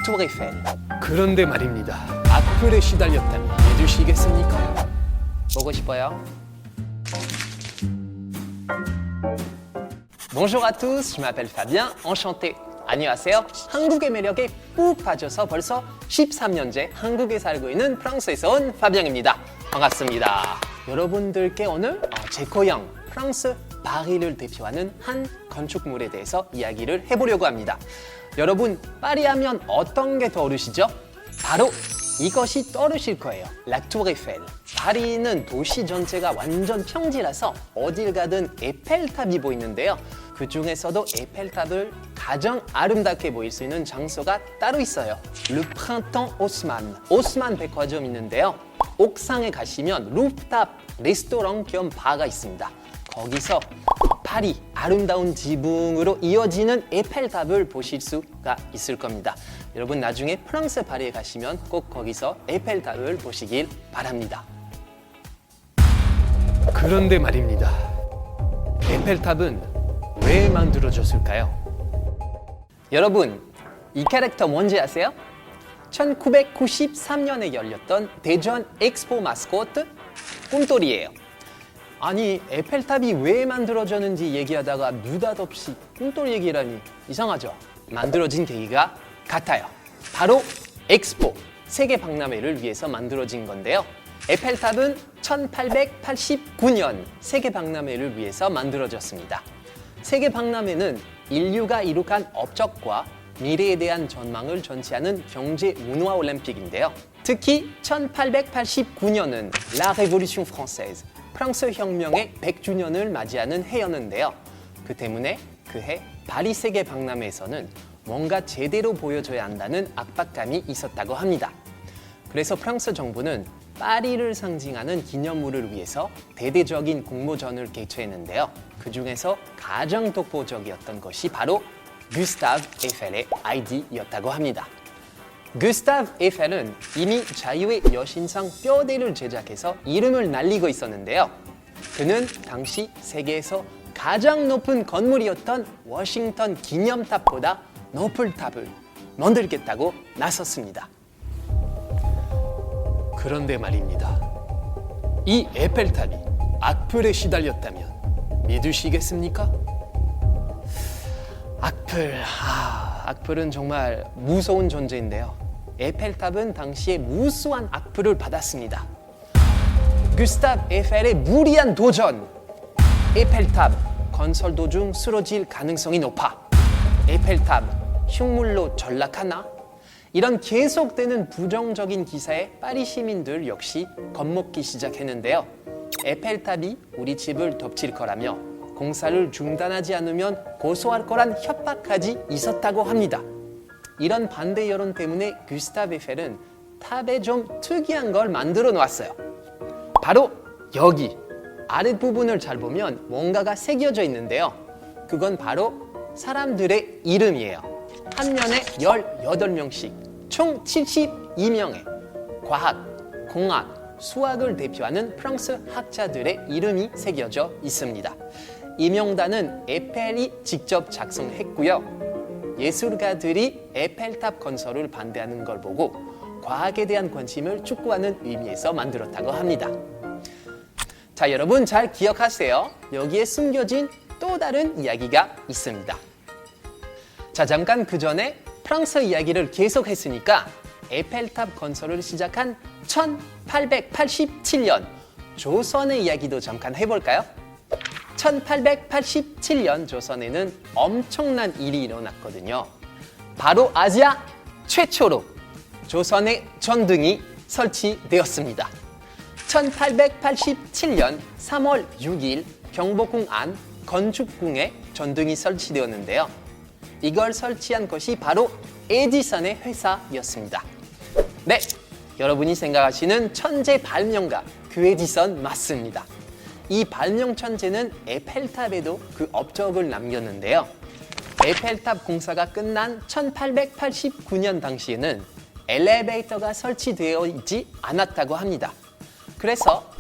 Tour Eiffel. 그런데 말입니다. 악플에 시달렸다면 믿으시겠습니까? 보고 싶어요? Bonjour à tous, je m'appelle Fabien, enchanté. 안녕하세요. 한국의 매력에 푹 빠져서 벌써 13년째 한국에 살고 있는 프랑스에서 온 파비앙입니다. 반갑습니다. 여러분들께 오늘 제 고향 프랑스 파리를 대표하는 한 건축물에 대해서 이야기를 해보려고 합니다. 여러분, 파리 하면 어떤 게 떠오르시죠? 바로 이것이 떠오르실 거예요. La Tour Eiffel. 파리는 도시 전체가 완전 평지라서 어딜 가든 에펠탑이 보이는데요. 그 중에서도 에펠탑을 가장 아름답게 보일 수 있는 장소가 따로 있어요. Le Printemps Haussmann. 오스만 백화점 있는데요. 옥상에 가시면 루프탑 레스토랑 겸 바가 있습니다. 거기서 파리 아름다운 지붕으로 이어지는 에펠탑을 보실 수가 있을 겁니다. 여러분 나중에 프랑스 파리에 가시면 꼭 거기서 에펠탑을 보시길 바랍니다. 그런데 말입니다. 에펠탑은 왜 만들어졌을까요? 여러분, 이 캐릭터 뭔지 아세요? 1993년에 열렸던 대전 엑스포 마스코트 꿈돌이에요. 아니, 에펠탑이 왜 만들어졌는지 얘기하다가 느닷없이 꿈돌이 얘기라니 이상하죠? 만들어진 계기가 같아요. 바로 엑스포, 세계 박람회를 위해서 만들어진 건데요. 에펠탑은 1889년 세계 박람회를 위해서 만들어졌습니다. 세계 박람회는 인류가 이룩한 업적과 미래에 대한 전망을 전시하는 경제 문화 올림픽인데요. 특히 1889년은 La Révolution Française, 프랑스 혁명의 100주년을 맞이하는 해였는데요. 그 때문에 그해 파리 세계 박람회에서는 뭔가 제대로 보여줘야 한다는 압박감이 있었다고 합니다. 그래서 프랑스 정부는 파리를 상징하는 기념물을 위해서 대대적인 공모전을 개최했는데요. 그 중에서 가장 독보적이었던 것이 바로 구스타브 에펠의 아이디였다고 합니다. 구스타브 에펠은 이미 자유의 여신상 뼈대를 제작해서 이름을 날리고 있었는데요. 그는 당시 세계에서 가장 높은 건물이었던 워싱턴 기념탑보다 높은 탑을 만들겠다고 나섰습니다. 그런데 말입니다. 이 에펠탑이 악플에 시달렸다면 믿으시겠습니까? 악플은 정말 무서운 존재인데요. 에펠탑은 당시에 무수한 악플을 받았습니다. 구스타브 에펠의 무리한 도전! 에펠탑 건설 도중 쓰러질 가능성이 높아. 에펠탑 흉물로 전락하나? 이런 계속되는 부정적인 기사에 파리 시민들 역시 겁먹기 시작했는데요. 에펠탑이 우리 집을 덮칠 거라며 공사를 중단하지 않으면 고소할 거란 협박까지 있었다고 합니다. 이런 반대 여론 때문에 구스타브 에펠은 탑에 좀 특이한 걸 만들어 놓았어요. 바로 여기 아랫부분을 잘 보면 뭔가가 새겨져 있는데요. 그건 바로 사람들의 이름이에요. 한 면에 18명씩 총 72명의 과학, 공학, 수학을 대표하는 프랑스 학자들의 이름이 새겨져 있습니다. 이 명단은 에펠이 직접 작성했고요. 예술가들이 에펠탑 건설을 반대하는 걸 보고 과학에 대한 관심을 촉구하는 의미에서 만들었다고 합니다. 자, 여러분 잘 기억하세요. 여기에 숨겨진 또 다른 이야기가 있습니다. 자, 잠깐 그 전에 프랑스 이야기를 계속했으니까 에펠탑 건설을 시작한 1887년 조선의 이야기도 잠깐 해볼까요? 1887년 조선에는 엄청난 일이 일어났거든요. 바로 아시아 최초로 조선의 전등이 설치되었습니다. 1887년 3월 6일 경복궁 안 건축궁에 전등이 설치되었는데요. 이걸 설치한 것이 바로 에디슨의 회사였습니다. 네, 여러분이 생각하시는 천재 발명가 그 에디슨 맞습니다. 이 발명 천재는 에펠탑에도 그 업적을 남겼는데요. 에펠탑 공사가 끝난 1889년 당시에는 엘리베이터가 설치되어 있지 않았다고 합니다. 그래서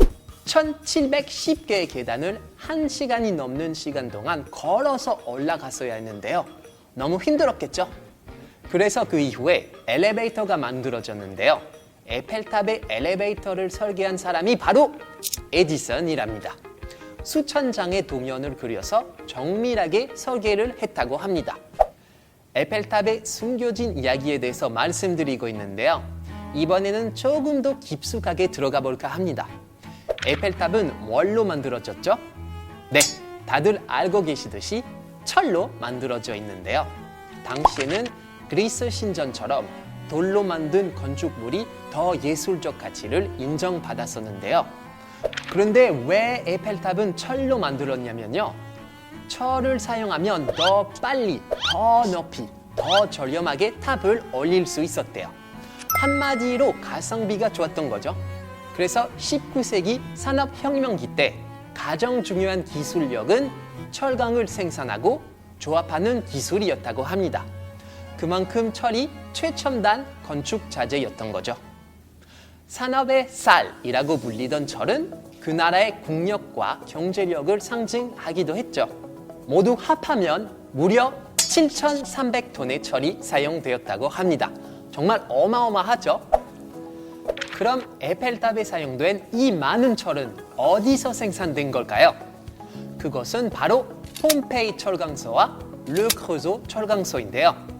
1710개의 계단을 1시간이 넘는 시간 동안 걸어서 올라갔어야 했는데요. 너무 힘들었겠죠? 그래서 그 이후에 엘리베이터가 만들어졌는데요. 에펠탑의 엘리베이터를 설계한 사람이 바로 에디슨이랍니다. 수천 장의 도면을 그려서 정밀하게 설계를 했다고 합니다. 에펠탑의 숨겨진 이야기에 대해서 말씀드리고 있는데요. 이번에는 조금 더 깊숙하게 들어가 볼까 합니다. 에펠탑은 뭘로 만들어졌죠? 네, 다들 알고 계시듯이 철로 만들어져 있는데요. 당시에는 그리스 신전처럼 돌로 만든 건축물이 더 예술적 가치를 인정받았었는데요. 그런데 왜 에펠탑은 철로 만들었냐면요. 철을 사용하면 더 빨리, 더 높이, 더 저렴하게 탑을 올릴 수 있었대요. 한마디로 가성비가 좋았던 거죠. 그래서 19세기 산업혁명기 때 가장 중요한 기술력은 철강을 생산하고 조합하는 기술이었다고 합니다. 그만큼 철이 최첨단 건축 자재였던 거죠. 산업의 쌀이라고 불리던 철은 그 나라의 국력과 경제력을 상징하기도 했죠. 모두 합하면 무려 7,300톤의 철이 사용되었다고 합니다. 정말 어마어마하죠? 그럼 에펠탑에 사용된 이 많은 철은 어디서 생산된 걸까요? 그것은 바로 폼페이 철강소와 르크로조 철강소인데요.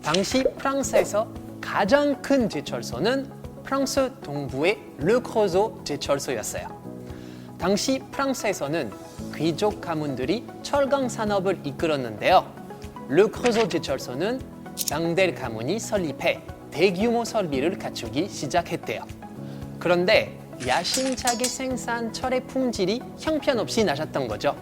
당시 프랑스에서 가장 큰 제철소는 프랑스 동부의 르크로조 제철소였어요. 당시 프랑스에서는 귀족 가문들이 철강 산업을 이끌었는데요. 르크로조 제철소는 랑델 가문이 설립해 대규모 설비를 갖추기 시작했대요. 그런데 야심차게 생산 철의 품질이 형편없이 낮았던 거죠.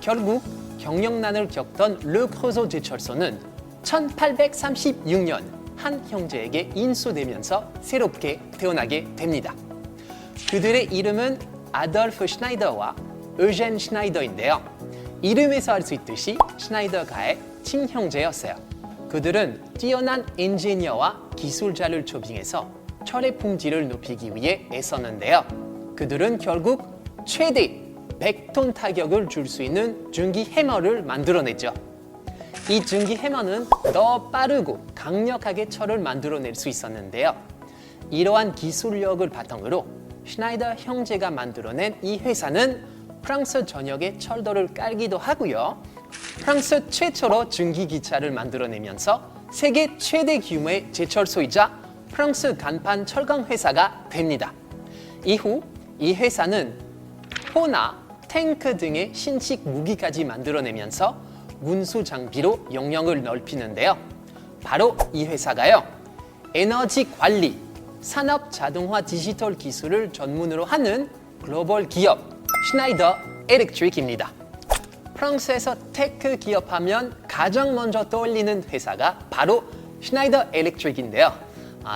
결국 경영난을 겪던 르크로조 제철소는 1836년 한 형제에게 인수되면서 새롭게 태어나게 됩니다. 그들의 이름은 아돌프 슈나이더와 의젠 슈나이더인데요. 이름에서 알 수 있듯이 슈나이더가의 친형제였어요. 그들은 뛰어난 엔지니어와 기술자를 초빙해서 철의 품질을 높이기 위해 애썼는데요. 그들은 결국 최대 100톤 타격을 줄 수 있는 증기 해머를 만들어냈죠. 이 증기 해머는 더 빠르고 강력하게 철을 만들어낼 수 있었는데요. 이러한 기술력을 바탕으로 슈나이더 형제가 만들어낸 이 회사는 프랑스 전역에 철도를 깔기도 하고요. 프랑스 최초로 증기기차를 만들어내면서 세계 최대 규모의 제철소이자 프랑스 간판 철강 회사가 됩니다. 이후 이 회사는 포나 탱크 등의 신식 무기까지 만들어내면서 운수 장비로 영역을 넓히는데요. 바로 이 회사가요. 에너지 관리, 산업 자동화 디지털 기술을 전문으로 하는 글로벌 기업 슈나이더 엘렉트릭입니다. 프랑스에서 테크 기업하면 가장 먼저 떠올리는 회사가 바로 슈나이더 엘렉트릭인데요.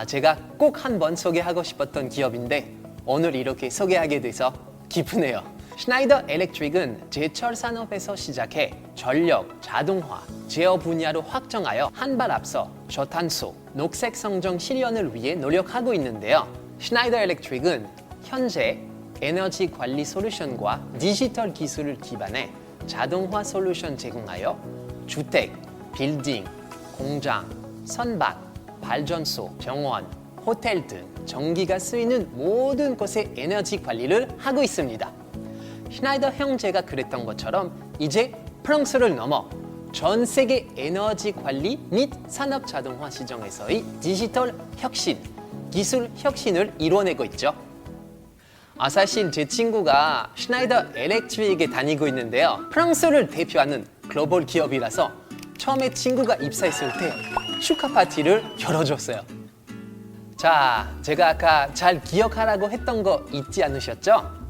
제가 꼭 한번 소개하고 싶었던 기업인데 오늘 이렇게 소개하게 돼서 기쁘네요. 슈나이더 엘렉트릭은 제철 산업에서 시작해 전력, 자동화, 제어 분야로 확장하여 한 발 앞서 저탄소, 녹색 성장 실현을 위해 노력하고 있는데요. 슈나이더 엘렉트릭은 현재 에너지 관리 솔루션과 디지털 기술을 기반해 자동화 솔루션 제공하여 주택, 빌딩, 공장, 선박, 발전소, 병원, 호텔 등 전기가 쓰이는 모든 곳의 에너지 관리를 하고 있습니다. 슈나이더 형제가 그랬던 것처럼 이제 프랑스를 넘어 전 세계 에너지 관리 및 산업 자동화 시장에서의 디지털 혁신, 기술 혁신을 이뤄내고 있죠. 사실 제 친구가 슈나이더 엘렉트릭에 다니고 있는데요. 프랑스를 대표하는 글로벌 기업이라서 처음에 친구가 입사했을 때 축하 파티를 열어줬어요. 자, 제가 아까 잘 기억하라고 했던 거 잊지 않으셨죠?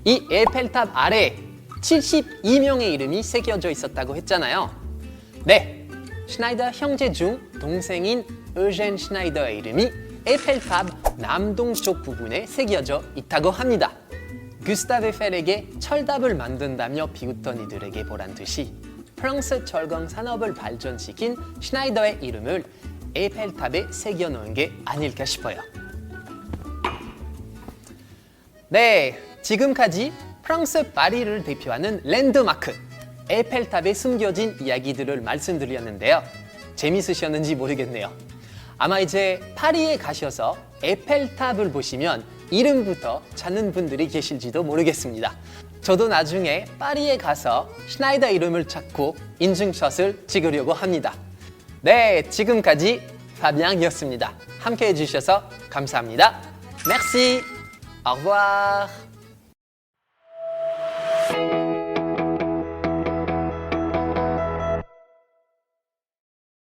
이 에펠탑 아래에 72명의 이름이 새겨져 있었다고 했잖아요. 네, 슈나이더 형제 중 동생인 의젠 슈나이더의 이름이 에펠탑 남동쪽 부분에 새겨져 있다고 합니다. 구스타브 에펠에게 철답을 만든다며 비웃던 이들에게 보란 듯이 프랑스 철강 산업을 발전시킨 슈나이더의 이름을 에펠탑에 새겨놓은 게 아닐까 싶어요. 네, 지금까지 프랑스 파리를 대표하는 랜드마크 에펠탑에 숨겨진 이야기들을 말씀드렸는데요. 재밌으셨는지 모르겠네요. 아마 이제 파리에 가셔서 에펠탑을 보시면 이름부터 찾는 분들이 계실지도 모르겠습니다. 저도 나중에 파리에 가서 슈나이더 이름을 찾고 인증샷을 찍으려고 합니다. 네, 지금까지 파비앙이었습니다. 함께 해주셔서 감사합니다. Merci. Au revoir.